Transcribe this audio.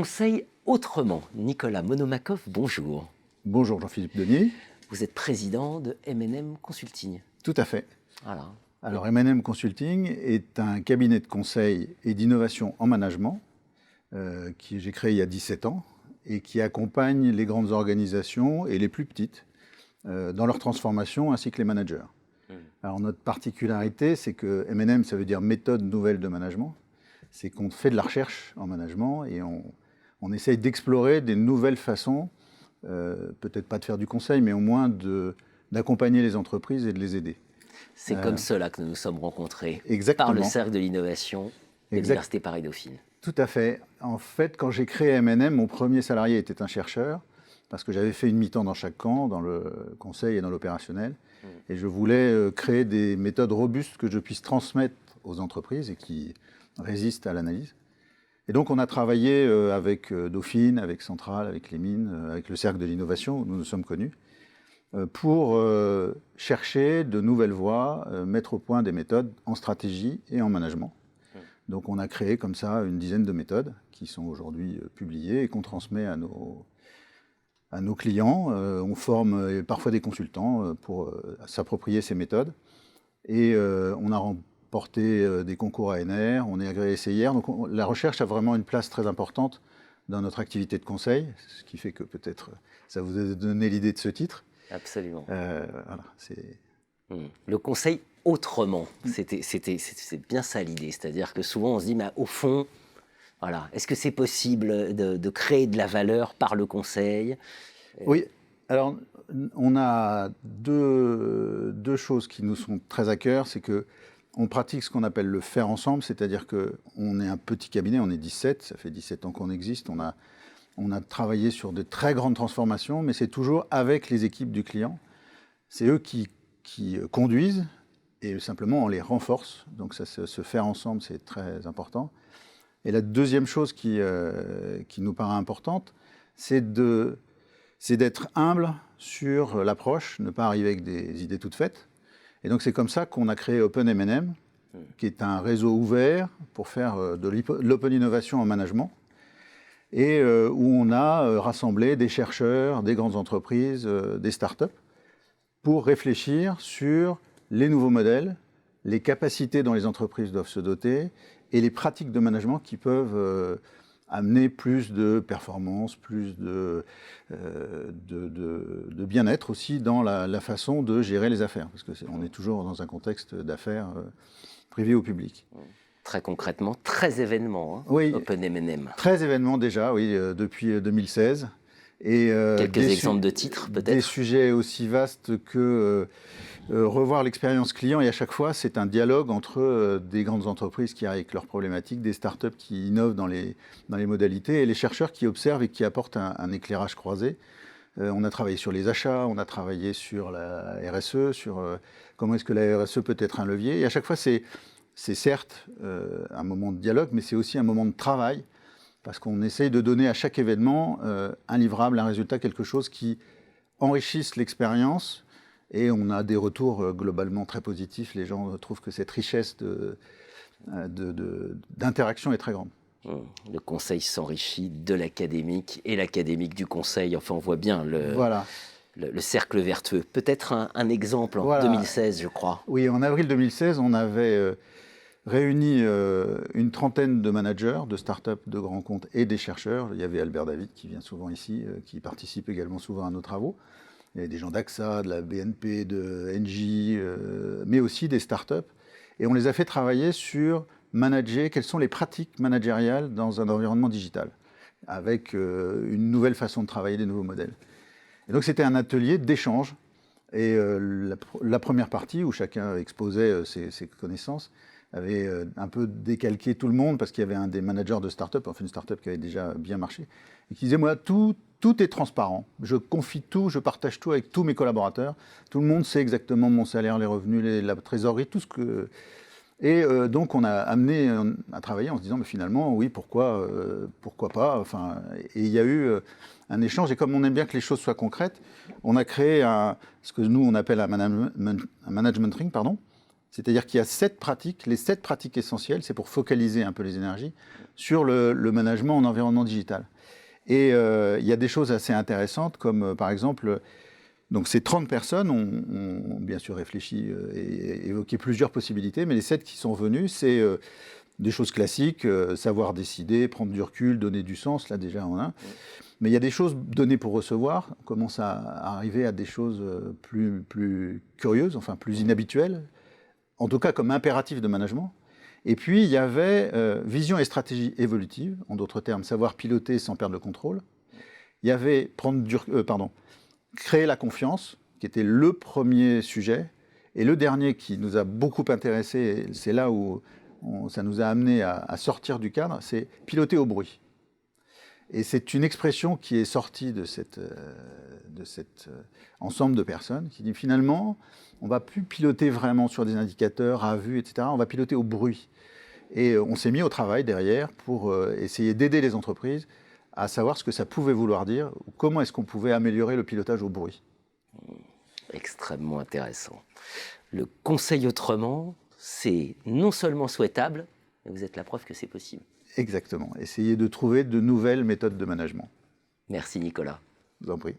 conseil autrement. Nicolas Monomakov, bonjour. Bonjour Jean-Philippe Denis. Vous êtes président de M&M Consulting. Tout à fait. Voilà. Alors M&M Consulting est un cabinet de conseil et d'innovation en management que j'ai créé il y a 17 ans et qui accompagne les grandes organisations et les plus petites dans leur transformation ainsi que les managers. Alors notre particularité, c'est que M&M, ça veut dire méthode nouvelle de management. C'est qu'on fait de la recherche en management et on essaye d'explorer des nouvelles façons, peut-être pas de faire du conseil, mais au moins d'accompagner les entreprises et de les aider. C'est comme cela que nous nous sommes rencontrés. Exactement. Par le Cercle de l'Innovation de l'Université Paris-Dauphine. Tout à fait. En fait, quand j'ai créé M&M, mon premier salarié était un chercheur, parce que j'avais fait une mi-temps dans chaque camp, dans le conseil et dans l'opérationnel. Et je voulais créer des méthodes robustes que je puisse transmettre aux entreprises et qui résistent à l'analyse. Et donc on a travaillé avec Dauphine, avec Centrale, avec les mines, avec le Cercle de l'Innovation, où nous nous sommes connus, pour chercher de nouvelles voies, mettre au point des méthodes en stratégie et en management. Donc on a créé comme ça une dizaine de méthodes qui sont aujourd'hui publiées et qu'on transmet à nos clients. On forme parfois des consultants pour s'approprier ces méthodes. Et on a remporté des concours ANR, on est agréé SIR. Donc la recherche a vraiment une place très importante dans notre activité de conseil, ce qui fait que peut-être ça vous a donné l'idée de ce titre. Absolument. Voilà, Le conseil autrement, c'est bien ça l'idée. C'est-à-dire que souvent on se dit, mais au fond, voilà, est-ce que c'est possible de créer de la valeur par le conseil? Oui, alors on a deux choses qui nous sont très à cœur. C'est qu'on pratique ce qu'on appelle le faire ensemble, c'est-à-dire qu'on est un petit cabinet, on est 17, ça fait 17 ans qu'on existe, on a travaillé sur de très grandes transformations, mais c'est toujours avec les équipes du client. C'est eux qui conduisent et simplement on les renforce. Donc ça, se faire ensemble, c'est très important. Et la deuxième chose qui nous paraît importante, c'est d'être humble sur l'approche, ne pas arriver avec des idées toutes faites. Et donc c'est comme ça qu'on a créé Open M&M, qui est un réseau ouvert pour faire de l'open innovation en management, et où on a rassemblé des chercheurs, des grandes entreprises, des startups, pour réfléchir sur les nouveaux modèles, les capacités dont les entreprises doivent se doter, et les pratiques de management qui peuvent amener plus de performance, plus de bien-être aussi dans la façon de gérer les affaires, parce qu'on est toujours dans un contexte d'affaires privées ou publiques. Très concrètement, 13 événements, hein, oui, Open M&M. 13 événements déjà, oui, depuis 2016. Et, quelques exemples de titres, peut-être? Des sujets aussi vastes que revoir l'expérience client. Et à chaque fois, c'est un dialogue entre des grandes entreprises qui arrivent avec leurs problématiques, des startups qui innovent dans les modalités, et les chercheurs qui observent et qui apportent un éclairage croisé. On a travaillé sur les achats, on a travaillé sur la RSE, sur comment est-ce que la RSE peut être un levier. Et à chaque fois, c'est certes un moment de dialogue, mais c'est aussi un moment de travail, parce qu'on essaye de donner à chaque événement un livrable, un résultat, quelque chose qui enrichisse l'expérience. Et on a des retours globalement très positifs. Les gens trouvent que cette richesse d'interaction est très grande. Le conseil s'enrichit de l'académique et l'académique du conseil. Enfin, on voit bien le cercle vertueux. Peut-être un exemple en 2016, je crois. Oui, en avril 2016, on avait réuni une trentaine de managers, de start-up, de grands comptes et des chercheurs. Il y avait Albert David qui vient souvent ici, qui participe également souvent à nos travaux. Il y avait des gens d'AXA, de la BNP, de Engie, mais aussi des start-up. Et on les a fait travailler sur manager, quelles sont les pratiques managériales dans un environnement digital, avec une nouvelle façon de travailler, des nouveaux modèles. Et donc c'était un atelier d'échange. Et la première partie, où chacun exposait ses connaissances, avait un peu décalqué tout le monde, parce qu'il y avait un des managers de start-up, enfin une start-up qui avait déjà bien marché, et qui disait, moi, tout est transparent. Je confie tout, je partage tout avec tous mes collaborateurs. Tout le monde sait exactement mon salaire, les revenus, la trésorerie, tout ce que... Et donc on a amené à travailler en se disant, mais finalement, oui, pourquoi pas, enfin, et il y a eu un échange, et comme on aime bien que les choses soient concrètes, on a créé ce que nous on appelle un management ring, pardon. C'est-à-dire qu'il y a 7 pratiques, les 7 pratiques essentielles, c'est pour focaliser un peu les énergies sur le management en environnement digital. Et il y a des choses assez intéressantes, comme par exemple, donc ces 30 personnes ont bien sûr réfléchi et évoqué plusieurs possibilités, mais les 7 qui sont venues, c'est des choses classiques, savoir décider, prendre du recul, donner du sens, là déjà on a. Mais il y a des choses données pour recevoir, on commence à arriver à des choses plus curieuses, enfin plus inhabituelles, en tout cas comme impératif de management. Et puis il y avait vision et stratégie évolutive, en d'autres termes, savoir piloter sans perdre le contrôle. Il y avait créer la confiance, qui était le premier sujet. Et le dernier qui nous a beaucoup intéressé, c'est là où ça nous a amené à sortir du cadre, c'est piloter au bruit. Et c'est une expression qui est sortie de cet ensemble de personnes, qui dit finalement, on ne va plus piloter vraiment sur des indicateurs à vue, etc. On va piloter au bruit. Et on s'est mis au travail derrière pour essayer d'aider les entreprises à savoir ce que ça pouvait vouloir dire, ou comment est-ce qu'on pouvait améliorer le pilotage au bruit. Extrêmement intéressant. Le conseil autrement, c'est non seulement souhaitable, mais vous êtes la preuve que c'est possible. Exactement. Essayer de trouver de nouvelles méthodes de management. Merci Nicolas. Je vous en prie.